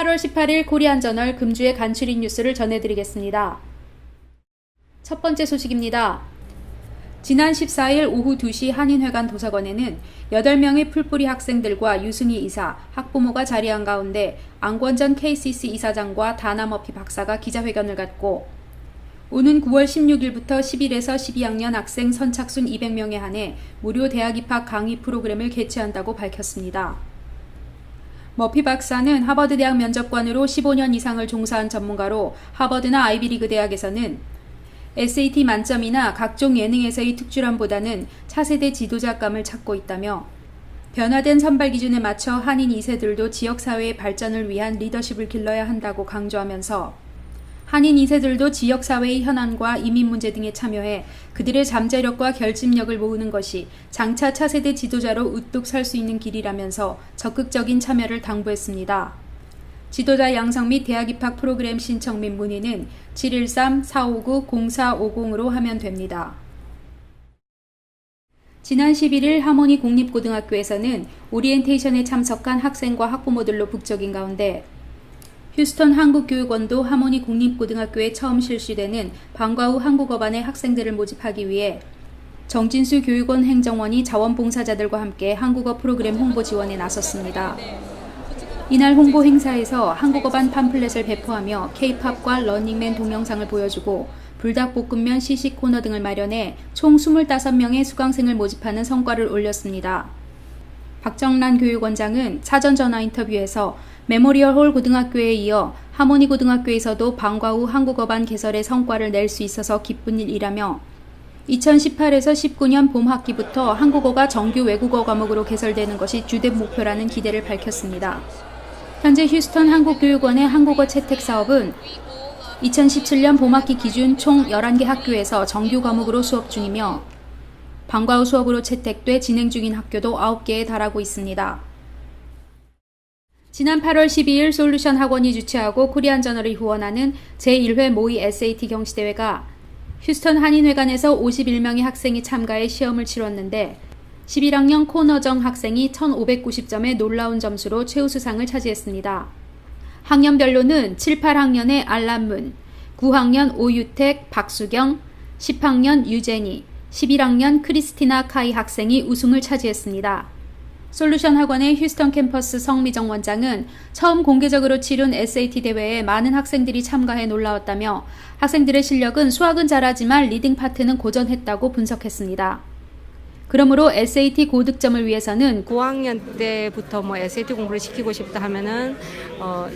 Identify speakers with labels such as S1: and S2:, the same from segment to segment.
S1: 8월 18일 코리안저널 금주의 간추린 뉴스를 전해드리겠습니다. 첫 번째 소식입니다. 지난 14일 오후 2시 한인회관 도서관에는 8명의 풀뿌리 학생들과 유승희 이사, 학부모가 자리한 가운데 안권전 KCC 이사장과 다나 머피 박사가 기자회견을 갖고 오는 9월 16일부터 11에서 12학년 학생 선착순 200명에 한해 무료 대학 입학 강의 프로그램을 개최한다고 밝혔습니다. 머피 박사는 하버드 대학 면접관으로 15년 이상을 종사한 전문가로 하버드나 아이비리그 대학에서는 SAT 만점이나 각종 예능에서의 특출함보다는 차세대 지도자감을 찾고 있다며 변화된 선발 기준에 맞춰 한인 2세들도 지역사회의 발전을 위한 리더십을 길러야 한다고 강조하면서 한인 2세들도 지역사회의 현안과 이민 문제 등에 참여해 그들의 잠재력과 결집력을 모으는 것이 장차 차세대 지도자로 우뚝 설 수 있는 길이라면서 적극적인 참여를 당부했습니다. 지도자 양성 및 대학 입학 프로그램 신청 및 문의는 713-459-0450으로 하면 됩니다. 지난 11일 하모니 공립고등학교에서는 오리엔테이션에 참석한 학생과 학부모들로 북적인 가운데 휴스턴 한국교육원도 하모니 공립고등학교에 처음 실시되는 방과 후 한국어반의 학생들을 모집하기 위해 정진수 교육원 행정원이 자원봉사자들과 함께 한국어 프로그램 홍보 지원에 나섰습니다. 이날 홍보 행사에서 한국어반 팜플렛을 배포하며 K-팝과 러닝맨 동영상을 보여주고 불닭볶음면 시식 코너 등을 마련해 총 25명의 수강생을 모집하는 성과를 올렸습니다. 박정란 교육원장은 사전 전화 인터뷰에서 메모리얼홀 고등학교에 이어 하모니 고등학교에서도 방과 후 한국어반 개설의 성과를 낼 수 있어서 기쁜 일이라며 2018에서 19년 봄 학기부터 한국어가 정규 외국어 과목으로 개설되는 것이 주된 목표라는 기대를 밝혔습니다. 현재 휴스턴 한국교육원의 한국어 채택 사업은 2017년 봄학기 기준 총 11개 학교에서 정규 과목으로 수업 중이며 방과 후 수업으로 채택돼 진행 중인 학교도 9개에 달하고 있습니다. 지난 8월 12일 솔루션 학원이 주최하고 코리안저널이 후원하는 제1회 모의 SAT 경시대회가 휴스턴 한인회관에서 51명의 학생이 참가해 시험을 치렀는데 11학년 코너정 학생이 1590점의 놀라운 점수로 최우수상을 차지했습니다. 학년별로는 7, 8학년의 알람문, 9학년 오유택, 박수경, 10학년 유제니, 11학년 크리스티나 카이 학생이 우승을 차지했습니다. 솔루션 학원의 휴스턴 캠퍼스 성미정 원장은 처음 공개적으로 치룬 SAT 대회에 많은 학생들이 참가해 놀라웠다며 학생들의 실력은 수학은 잘하지만 리딩 파트는 고전했다고 분석했습니다. 그러므로 SAT 고득점을 위해서는
S2: 9학년 때부터 SAT 공부를 시키고 싶다 하면은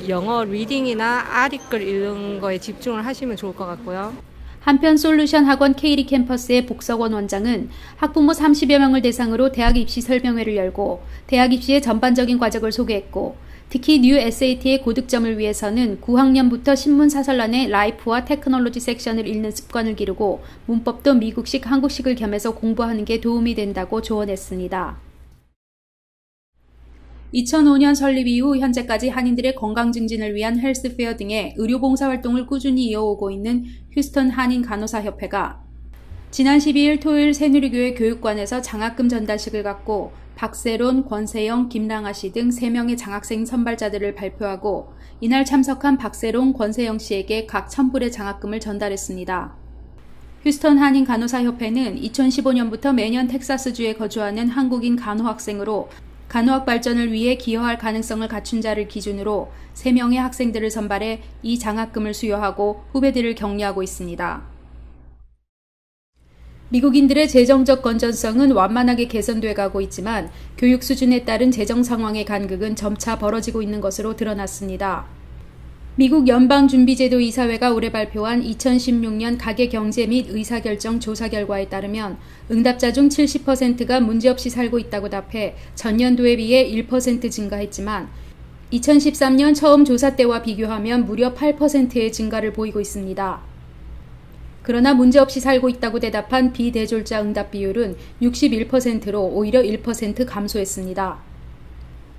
S2: 영어 리딩이나 아리글 이런 거에 집중을 하시면 좋을 것 같고요.
S1: 한편 솔루션 학원 K리 캠퍼스의 복석원 원장은 학부모 30여 명을 대상으로 대학 입시 설명회를 열고 대학 입시의 전반적인 과정을 소개했고 특히 뉴 SAT의 고득점을 위해서는 9학년부터 신문 사설란의 라이프와 테크놀로지 섹션을 읽는 습관을 기르고 문법도 미국식, 한국식을 겸해서 공부하는 게 도움이 된다고 조언했습니다. 2005년 설립 이후 현재까지 한인들의 건강 증진을 위한 헬스페어 등의 의료봉사 활동을 꾸준히 이어오고 있는 휴스턴 한인 간호사협회가 지난 12일 토요일 새누리교회 교육관에서 장학금 전달식을 갖고 박세론, 권세영, 김랑아 씨 등 3명의 장학생 선발자들을 발표하고 이날 참석한 박세론, 권세영 씨에게 각 1,000불의 장학금을 전달했습니다. 휴스턴 한인 간호사협회는 2015년부터 매년 텍사스주에 거주하는 한국인 간호학생으로 간호학 발전을 위해 기여할 가능성을 갖춘 자를 기준으로 3명의 학생들을 선발해 이 장학금을 수여하고 후배들을 격려하고 있습니다. 미국인들의 재정적 건전성은 완만하게 개선돼 가고 있지만 교육 수준에 따른 재정 상황의 간극은 점차 벌어지고 있는 것으로 드러났습니다. 미국 연방준비제도 이사회가 올해 발표한 2016년 가계경제 및 의사결정 조사 결과에 따르면 응답자 중 70%가 문제없이 살고 있다고 답해 전년도에 비해 1% 증가했지만 2013년 처음 조사 때와 비교하면 무려 8%의 증가를 보이고 있습니다. 그러나 문제없이 살고 있다고 대답한 비대졸자 응답 비율은 61%로 오히려 1% 감소했습니다.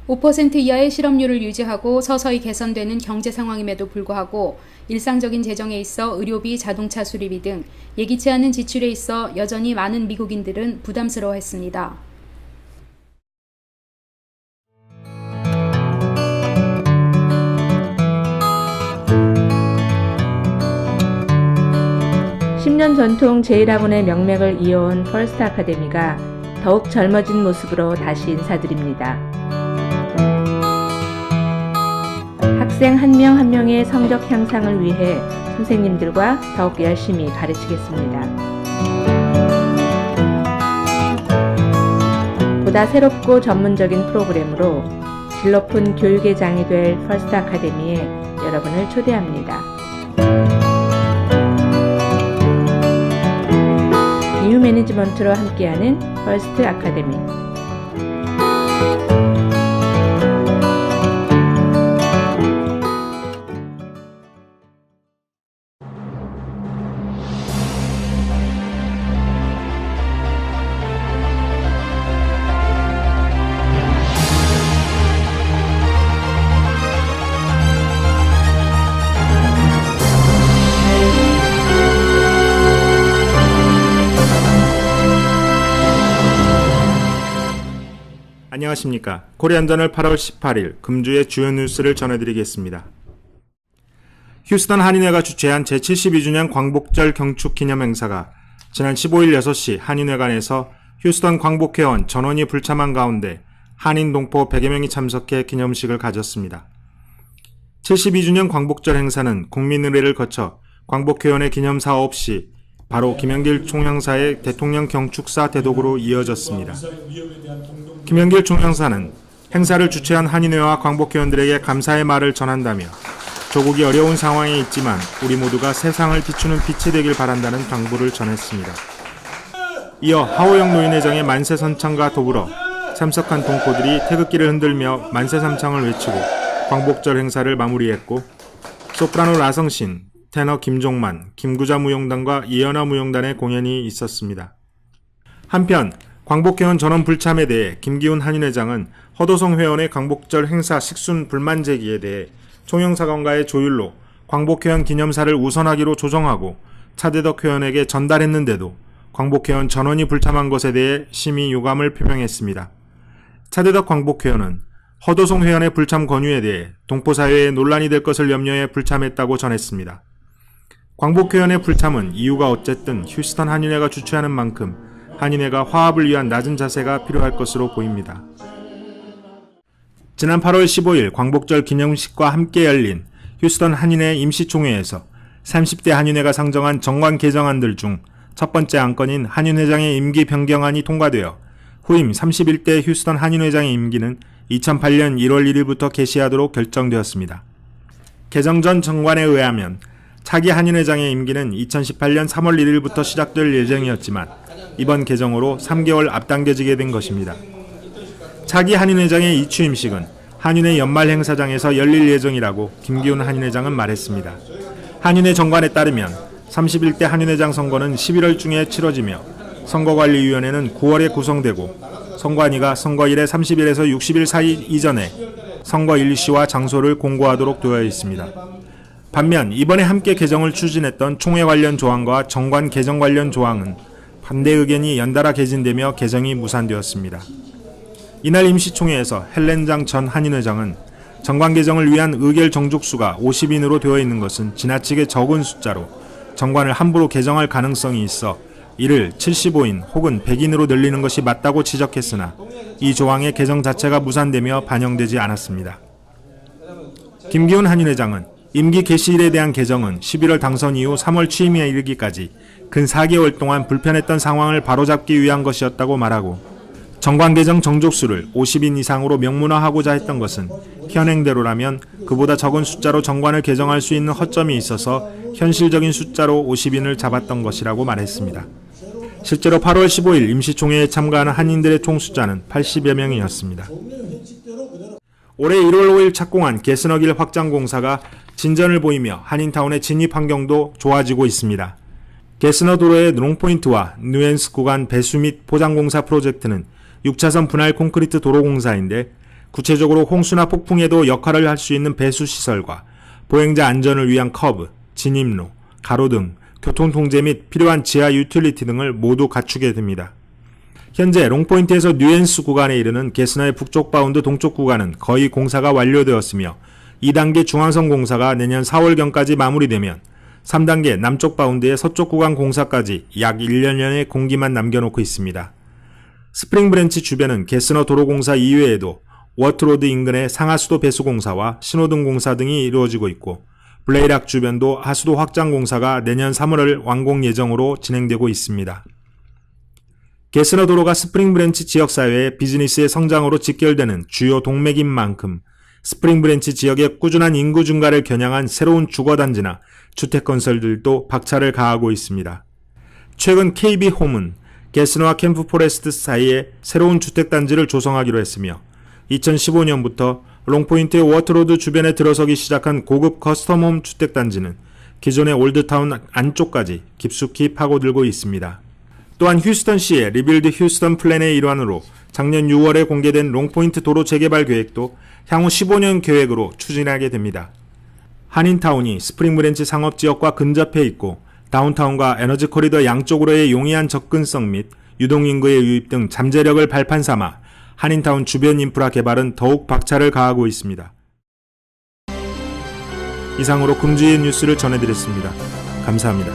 S1: 5% 이하의 실업률을 유지하고 서서히 개선되는 경제 상황임에도 불구하고 일상적인 재정에 있어 의료비, 자동차 수리비 등 예기치 않은 지출에 있어 여전히 많은 미국인들은 부담스러워했습니다.
S3: 수년 전통 제1학원의 명맥을 이어온 퍼스트 아카데미가 더욱 젊어진 모습으로 다시 인사드립니다. 학생 한 명 한 명의 성적 향상을 위해 선생님들과 더욱 열심히 가르치겠습니다. 보다 새롭고 전문적인 프로그램으로 질 높은 교육의 장이 될 퍼스트 아카데미에 여러분을 초대합니다. 뉴 매니지먼트로 함께하는 퍼스트 아카데미.
S4: 안녕하십니까. 코리안저널 8월 18일 금주의 주요 뉴스를 전해드리겠습니다. 휴스턴 한인회가 주최한 제72주년 광복절 경축 기념 행사가 지난 15일 6시 한인회관에서 휴스턴 광복회원 전원이 불참한 가운데 한인 동포 100여 명이 참석해 기념식을 가졌습니다. 72주년 광복절 행사는 국민의례를 거쳐 광복회원의 기념사 없이 바로 김영길 총영사의 대통령 경축사 대독으로 이어졌습니다. 김영길 총영사는 행사를 주최한 한인회와 광복회원들에게 감사의 말을 전한다며 조국이 어려운 상황에 있지만 우리 모두가 세상을 비추는 빛이 되길 바란다는 당부를 전했습니다. 이어 하호영 노인회장의 만세선창과 더불어 참석한 동포들이 태극기를 흔들며 만세삼창을 외치고 광복절 행사를 마무리했고, 소프라노 라성신, 테너 김종만, 김구자 무용단과 이연화 무용단의 공연이 있었습니다. 한편 광복회원 전원 불참에 대해 김기훈 한인회장은 허도성 회원의 광복절 행사 식순 불만 제기에 대해 총영사관과의 조율로 광복회원 기념사를 우선하기로 조정하고 차대덕 회원에게 전달했는데도 광복회원 전원이 불참한 것에 대해 심히 유감을 표명했습니다. 차대덕 광복회원은 허도송 회원의 불참 권유에 대해 동포사회에 논란이 될 것을 염려해 불참했다고 전했습니다. 광복회원의 불참은 이유가 어쨌든 휴스턴 한인회가 주최하는 만큼 한인회가 화합을 위한 낮은 자세가 필요할 것으로 보입니다. 지난 8월 15일 광복절 기념식과 함께 열린 휴스턴 한인회 임시총회에서 30대 한인회가 상정한 정관 개정안들 중 첫 번째 안건인 한인회장의 임기 변경안이 통과되어 후임 31대 휴스턴 한인회장의 임기는 2008년 1월 1일부터 개시하도록 결정되었습니다. 개정 전 정관에 의하면 차기 한인회장의 임기는 2018년 3월 1일부터 시작될 예정이었지만 이번 개정으로 3개월 앞당겨지게 된 것입니다. 차기 한인회장의 이 취임식은 한인회 연말 행사장에서 열릴 예정이라고 김기훈 한인회장은 말했습니다. 한인회 정관에 따르면 31대 한인회장 선거는 11월 중에 치러지며 선거관리위원회는 9월에 구성되고 선관위가 선거일의 30일에서 60일 사이 이전에 선거 일시와 장소를 공고하도록 되어 있습니다. 반면 이번에 함께 개정을 추진했던 총회 관련 조항과 정관 개정 관련 조항은 반대 의견이 연달아 개진되며 개정이 무산되었습니다. 이날 임시총회에서 헬렌장 전 한인회장은 정관 개정을 위한 의결 정족수가 50인으로 되어 있는 것은 지나치게 적은 숫자로 정관을 함부로 개정할 가능성이 있어 이를 75인 혹은 100인으로 늘리는 것이 맞다고 지적했으나 이 조항의 개정 자체가 무산되며 반영되지 않았습니다. 김기훈 한인회장은 임기 개시일에 대한 개정은 11월 당선 이후 3월 취임에 이르기까지 근 4개월 동안 불편했던 상황을 바로잡기 위한 것이었다고 말하고, 정관 개정 정족수를 50인 이상으로 명문화하고자 했던 것은 현행대로라면 그보다 적은 숫자로 정관을 개정할 수 있는 허점이 있어서 현실적인 숫자로 50인을 잡았던 것이라고 말했습니다. 실제로 8월 15일 임시총회에 참가하는 한인들의 총 숫자는 80여 명이었습니다. 올해 1월 5일 착공한 개스너길 확장공사가 진전을 보이며 한인타운의 진입 환경도 좋아지고 있습니다. 개스너 도로의 롱포인트와 누엔스 구간 배수 및 포장공사 프로젝트는 6차선 분할 콘크리트 도로공사인데 구체적으로 홍수나 폭풍에도 역할을 할 수 있는 배수시설과 보행자 안전을 위한 커브, 진입로, 가로등, 교통통제 및 필요한 지하 유틸리티 등을 모두 갖추게 됩니다. 현재 롱포인트에서 뉴엔스 구간에 이르는 개스너의 북쪽 바운드 동쪽 구간은 거의 공사가 완료되었으며 2단계 중앙선 공사가 내년 4월경까지 마무리되면 3단계 남쪽 바운드의 서쪽 구간 공사까지 약 1년여의 공기만 남겨놓고 있습니다. 스프링 브랜치 주변은 게스너 도로공사 이외에도 워트로드 인근의 상하수도 배수공사와 신호등 공사 등이 이루어지고 있고 블레이락 주변도 하수도 확장 공사가 내년 3월을 완공 예정으로 진행되고 있습니다. 게스너 도로가 스프링 브랜치 지역사회의 비즈니스의 성장으로 직결되는 주요 동맥인 만큼 스프링 브랜치 지역의 꾸준한 인구 증가를 겨냥한 새로운 주거단지나 주택건설들도 박차를 가하고 있습니다. 최근 KB홈은 게스너와 캠프 포레스트 사이에 새로운 주택단지를 조성하기로 했으며 2015년부터 롱포인트의 워트로드 주변에 들어서기 시작한 고급 커스텀홈 주택단지는 기존의 올드타운 안쪽까지 깊숙이 파고들고 있습니다. 또한 휴스턴시의 리빌드 휴스턴 플랜의 일환으로 작년 6월에 공개된 롱포인트 도로 재개발 계획도 향후 15년 계획으로 추진하게 됩니다. 한인타운이 스프링 브랜치 상업지역과 근접해 있고 다운타운과 에너지 코리더 양쪽으로의 용이한 접근성 및 유동인구의 유입 등 잠재력을 발판 삼아 한인타운 주변 인프라 개발은 더욱 박차를 가하고 있습니다. 이상으로 금주의 뉴스를 전해드렸습니다. 감사합니다.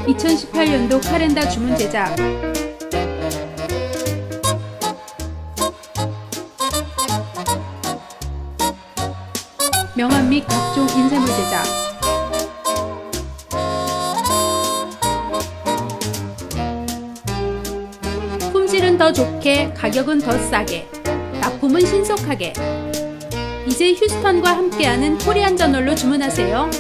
S1: (2018년도) 카렌다 주문 제작. 명함 및 각종 인쇄물 제작. 품질은 더 좋게, 가격은 더 싸게, 납품은 신속하게. 이제 휴스턴과 함께하는 코리안 저널로 주문하세요.